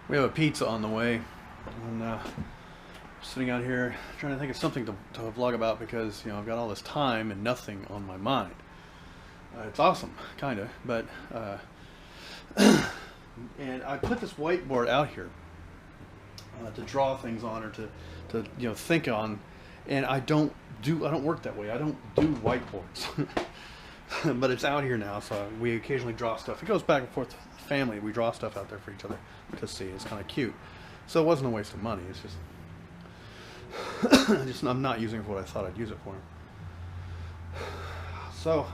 We have a pizza on the way, and sitting out here trying to think of something to vlog about because I've got all this time and nothing on my mind. It's awesome, kind of, but and I put this whiteboard out here to draw things on or to think on, and I don't work that way. I don't do whiteboards. But it's out here now, so we occasionally draw stuff. It goes back and forth with the family. We draw stuff out there for each other to see. It's kind of cute. So it wasn't a waste of money. It's just I'm not using it for what I thought I'd use it for. So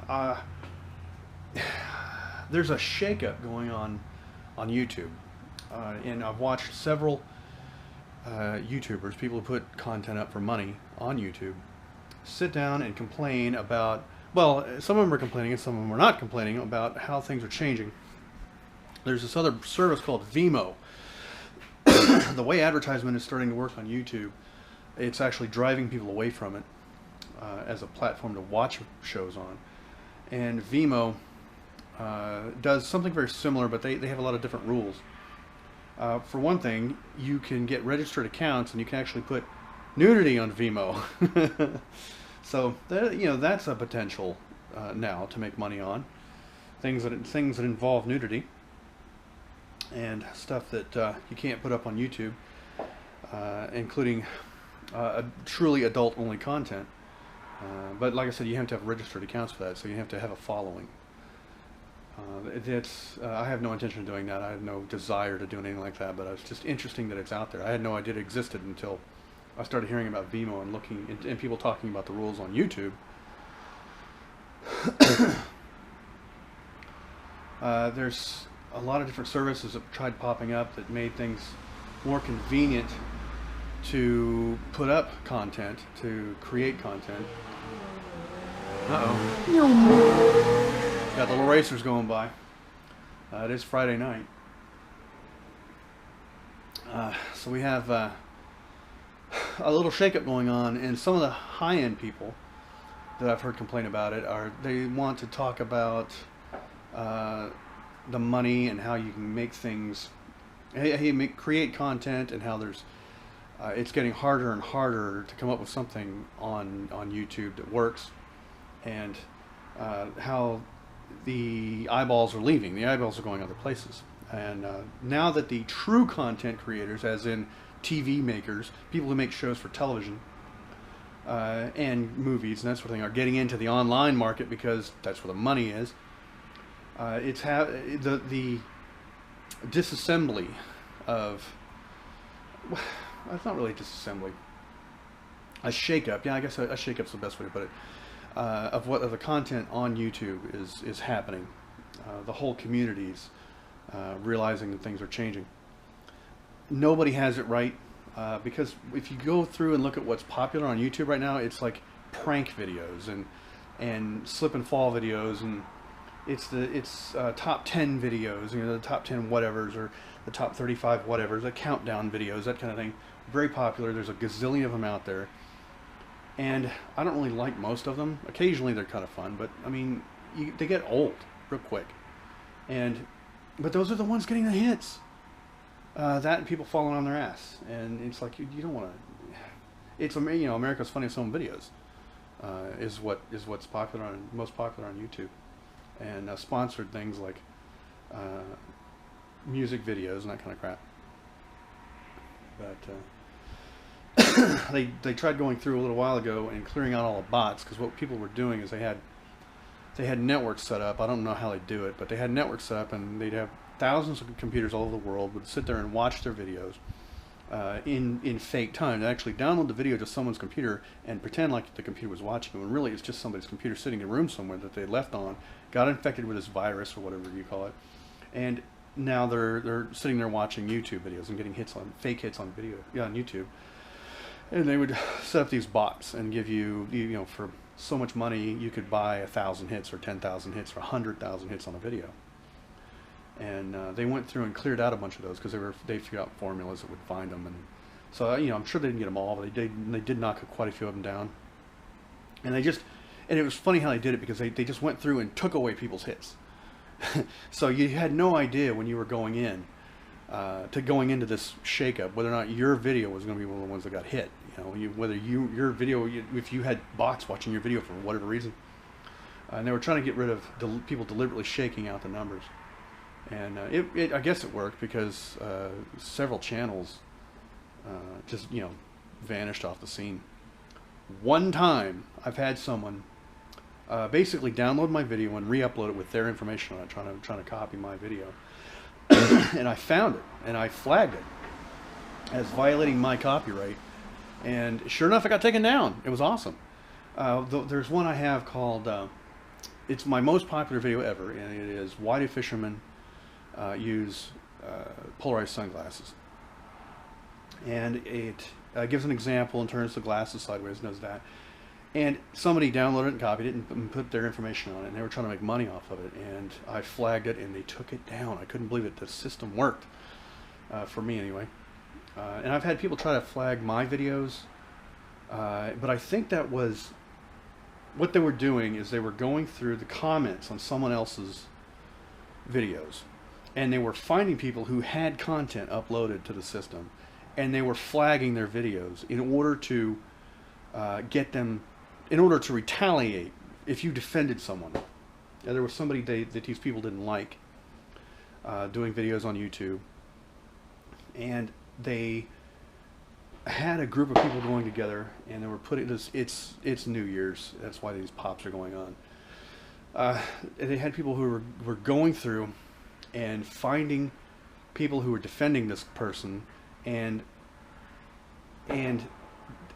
there's a shakeup going on YouTube, and I've watched several YouTubers, people who put content up for money on YouTube, sit down and complain about. Well, some of them are complaining and some of them are not complaining about how things are changing. There's this other service called Vimeo. The way advertisement is starting to work on YouTube, it's actually driving people away from it as a platform to watch shows on. And Vimeo does something very similar, but they have a lot of different rules. For one thing, you can get registered accounts and you can actually put nudity on Vimeo. So that's a potential now to make money on things that involve nudity and stuff that you can't put up on YouTube, including truly adult-only content. But like I said, you have to have registered accounts for that, so you have to have a following. I have no intention of doing that. I have no desire to do anything like that. But it's just interesting that it's out there. I had no idea it existed until I started hearing about Vimeo and looking and people talking about the rules on YouTube. There's a lot of different services that tried popping up that made things more convenient to put up content, to create content. Uh-oh. Got the little racers going by. It is Friday night. So we have a little shakeup going on, and some of the high-end people that I've heard complain about it they want to talk about the money and how you can make things, create content, and how it's getting harder and harder to come up with something on YouTube that works, and how the eyeballs are leaving. The eyeballs are going other places, and now that the true content creators, as in TV makers, people who make shows for television and movies and that sort of thing, are getting into the online market because that's where the money is. The disassembly of, well, it's not really disassembly, a shakeup. Yeah, I guess a shakeup's the best way to put it. Of the content on YouTube is happening. The whole community's realizing that things are changing. Nobody has it right, because if you go through and look at what's popular on YouTube right now, it's like prank videos and slip and fall videos, and it's top 10 videos, the top 10 whatevers, or the top 35 whatevers, the countdown videos, that kind of thing. Very popular. There's a gazillion of them out there, and I don't really like most of them. Occasionally they're kind of fun, but I mean, they get old real quick. But those are the ones getting the hits. That and people falling on their ass, and it's like you don't want to. It's America's Funniest Home Videos is what's popular most popular on YouTube, and sponsored things like music videos and that kind of crap. But they tried going through a little while ago and clearing out all the bots, because what people were doing is they had networks set up. I don't know how they do it, but they had networks set up, and they'd have thousands of computers all over the world would sit there and watch their videos in fake time. They actually download the video to someone's computer and pretend like the computer was watching it, when really it's just somebody's computer sitting in a room somewhere that they left on, got infected with this virus or whatever you call it, and now they're sitting there watching YouTube videos and getting fake hits on video, on YouTube. And they would set up these bots and give you, for so much money you could buy 1,000 hits or 10,000 hits or 100,000 hits on a video. And they went through and cleared out a bunch of those because they figured out formulas that would find them. And so I'm sure they didn't get them all, but they did knock quite a few of them down. And it was funny how they did it, because they just went through and took away people's hits. So you had no idea when you were going in to going into this shakeup, whether or not your video was going to be one of the ones that got hit. You know, whether your video, if you had bots watching your video for whatever reason, and they were trying to get rid of people deliberately shaking out the numbers. And I guess it worked, because several channels just, you know, vanished off the scene. One time I've had someone basically download my video and re-upload it with their information on it, trying to copy my video. And I found it, and I flagged it as violating my copyright, and sure enough, it got taken down. It was awesome. There's one I have called, it's my most popular video ever, and it is Why Do Fishermen Use Polarized Sunglasses? And it gives an example and turns the glasses sideways, knows that. And somebody downloaded it and copied it and put their information on it, and they were trying to make money off of it, and I flagged it, and they took it down. I couldn't believe it. The system worked, for me anyway. And I've had people try to flag my videos, but I think that was, what they were doing is they were going through the comments on someone else's videos, and they were finding people who had content uploaded to the system, and they were flagging their videos in order to get them, in order to retaliate if you defended someone. There was somebody that these people didn't like doing videos on YouTube, and they had a group of people going together, and they were putting this, it's New Year's, that's why these pops are going on. They had people who were going through and finding people who were defending this person and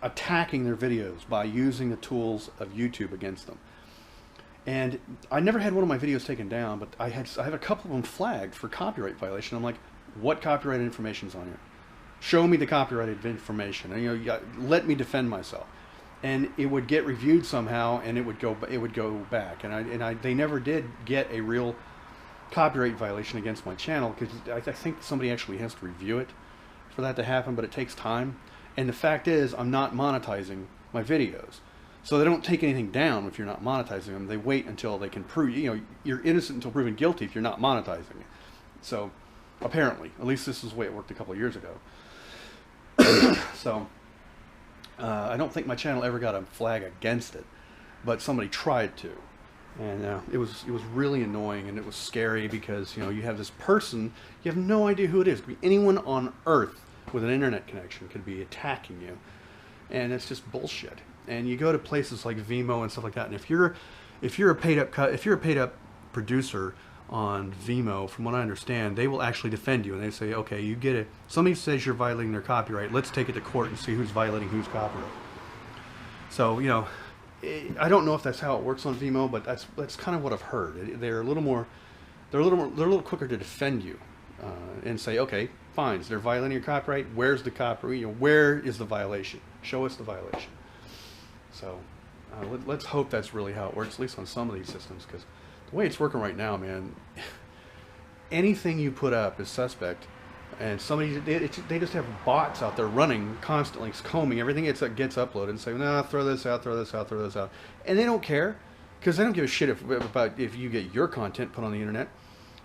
attacking their videos by using the tools of YouTube against them. And I never had one of my videos taken down, but I have a couple of them flagged for copyright violation. I'm like, what copyrighted information is on here? Show me the copyrighted information, and, you know, let me defend myself. And it would get reviewed somehow, and it would go back. And they never did get a real copyright violation against my channel, because I think somebody actually has to review it for that to happen, but it takes time. And the fact is, I'm not monetizing my videos. So they don't take anything down if you're not monetizing them. They wait until they can prove, you know, you're innocent until proven guilty if you're not monetizing it. So apparently, at least this is the way it worked a couple of years ago. So I don't think my channel ever got a flag against it, but somebody tried to. And it was really annoying, and it was scary, because, you know, you have this person, you have no idea who it is. It could be anyone on earth with an internet connection could be attacking you, and it's just bullshit. And you go to places like Vimeo and stuff like that, and if you're a paid up producer on Vimeo, from what I understand, they will actually defend you, and they say, okay, you get it. Somebody says you're violating their copyright. Let's take it to court and see who's violating whose copyright. So, you know, I don't know if that's how it works on Vimeo, but that's kind of what I've heard. They're a little quicker to defend you and say, okay, fine, so they're violating your copyright. Where's the copyright? You know, where is the violation? Show us the violation. So let's hope that's really how it works, at least on some of these systems, because the way it's working right now, man, anything you put up is suspect. And they just have bots out there running constantly, combing everything that gets uploaded and saying, no, throw this out, throw this out, throw this out. And they don't care, because they don't give a shit about if you get your content put on the internet.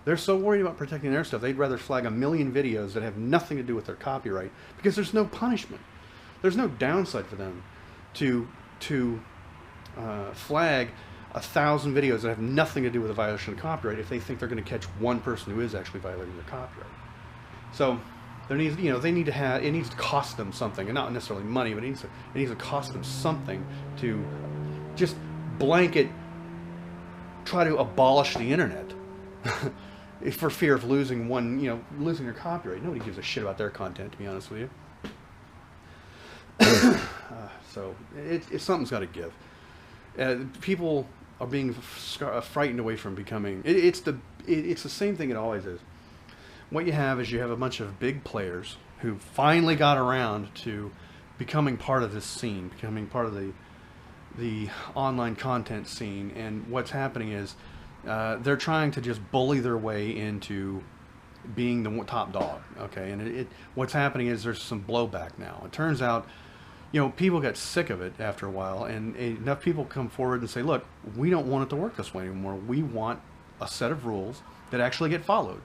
They're so worried about protecting their stuff, they'd rather flag a million videos that have nothing to do with their copyright, because there's no punishment. There's no downside for them to flag 1,000 videos that have nothing to do with a violation of copyright if they think they're going to catch one person who is actually violating their copyright. So there needs, you know, it needs to cost them something, and not necessarily money, but it needs to cost them something to just blanket try to abolish the internet for fear of losing losing their copyright. Nobody gives a shit about their content, to be honest with you. So something's got to give. People are being frightened away from becoming. It's the same thing it always is. What you have is a bunch of big players who finally got around to becoming part of this scene, becoming part of the online content scene. And what's happening is they're trying to just bully their way into being the top dog. Okay, and what's happening is there's some blowback now. It turns out, you know, people get sick of it after a while, and enough people come forward and say, look, we don't want it to work this way anymore. We want a set of rules that actually get followed.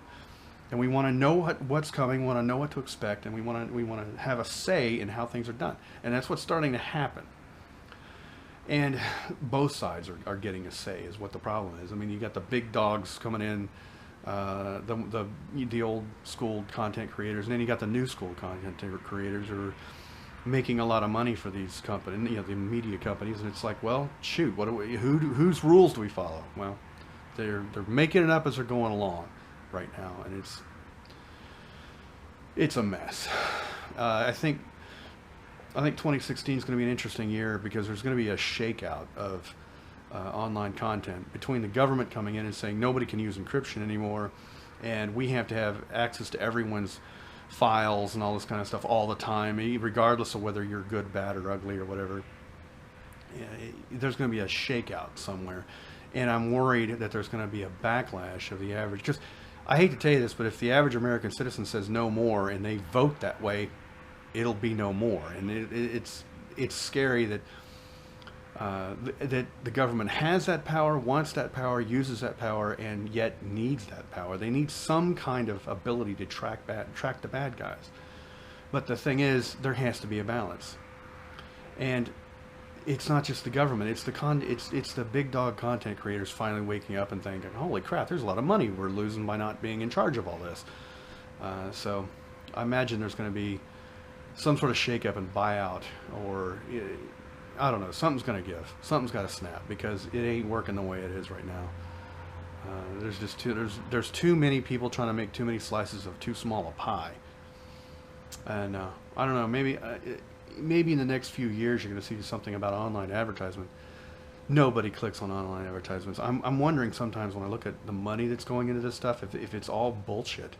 and we want to know what's coming, want to know what to expect, and we want to have a say in how things are done, and that's what's starting to happen. And both sides are getting a say, is what the problem is. I mean, you got the big dogs coming in, the old school content creators, and then you got the new school content creators who are making a lot of money for these companies, the media companies, and it's like, well, shoot, whose rules do we follow? Well, they're making it up as they're going along right now, and it's a mess. I think 2016 is going to be an interesting year because there's going to be a shakeout of online content between the government coming in and saying nobody can use encryption anymore, and we have to have access to everyone's files and all this kind of stuff all the time, regardless of whether you're good, bad, or ugly or whatever. There's going to be a shakeout somewhere, and I'm worried that there's going to be a backlash of the average. Because I hate to tell you this, but if the average American citizen says no more and they vote that way, it'll be no more. And it's scary that that the government has that power, wants that power, uses that power, and yet needs that power. They need some kind of ability to track the bad guys. But the thing is, there has to be a balance. And it's not just the government, it's the big dog content creators finally waking up and thinking, holy crap, there's a lot of money we're losing by not being in charge of all this. So I imagine there's going to be some sort of shakeup and buyout, or I don't know, something's going to give. Something's got to snap, because it ain't working the way it is right now. There's too many people trying to make too many slices of too small a pie. And I don't know, maybe in the next few years you're going to see something about online advertisement. Nobody clicks on online advertisements. I'm wondering sometimes when I look at the money that's going into this stuff, if it's all bullshit.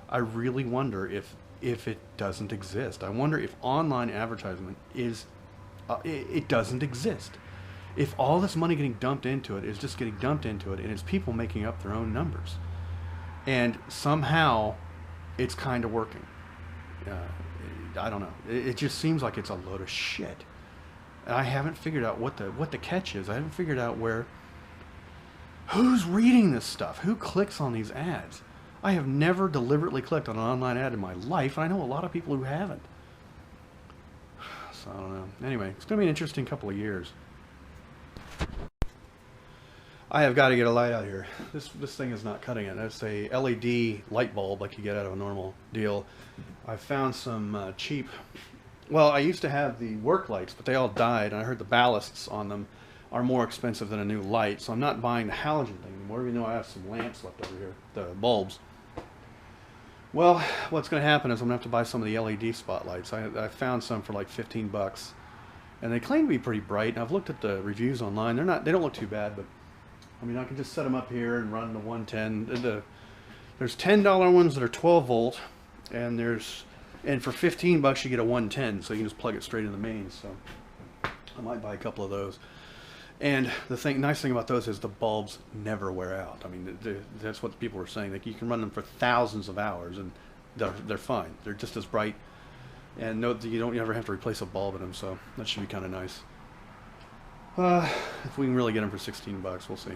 I really wonder if it doesn't exist. I wonder if online advertisement is it doesn't exist. If all this money getting dumped into it is just getting dumped into it, and it's people making up their own numbers, and somehow it's kind of working. I don't know. It just seems like it's a load of shit. And I haven't figured out what the catch is. I haven't figured out who's reading this stuff, who clicks on these ads. I have never deliberately clicked on an online ad in my life, and I know a lot of people who haven't. So I don't know. Anyway, it's going to be an interesting couple of years. I have got to get a light out here. This thing is not cutting it. It's a LED light bulb like you get out of a normal deal. I found some cheap. Well, I used to have the work lights, but they all died, and I heard the ballasts on them are more expensive than a new light, so I'm not buying the halogen thing anymore, even though I have some lamps left over here, the bulbs. Well, what's going to happen is I'm going to have to buy some of the LED spotlights. I found some for like 15 bucks, and they claim to be pretty bright. And I've looked at the reviews online. They don't look too bad, but I mean, I can just set them up here and run the 110. There's $10 ones that are 12 volt, and for 15 bucks you get a 110, so you can just plug it straight in the mains. So I might buy a couple of those. And the nice thing about those is the bulbs never wear out. I mean, that's what people were saying. Like, you can run them for thousands of hours, and they're fine. They're just as bright, and you don't ever have to replace a bulb in them. So that should be kind of nice. If we can really get them for 16 bucks, we'll see.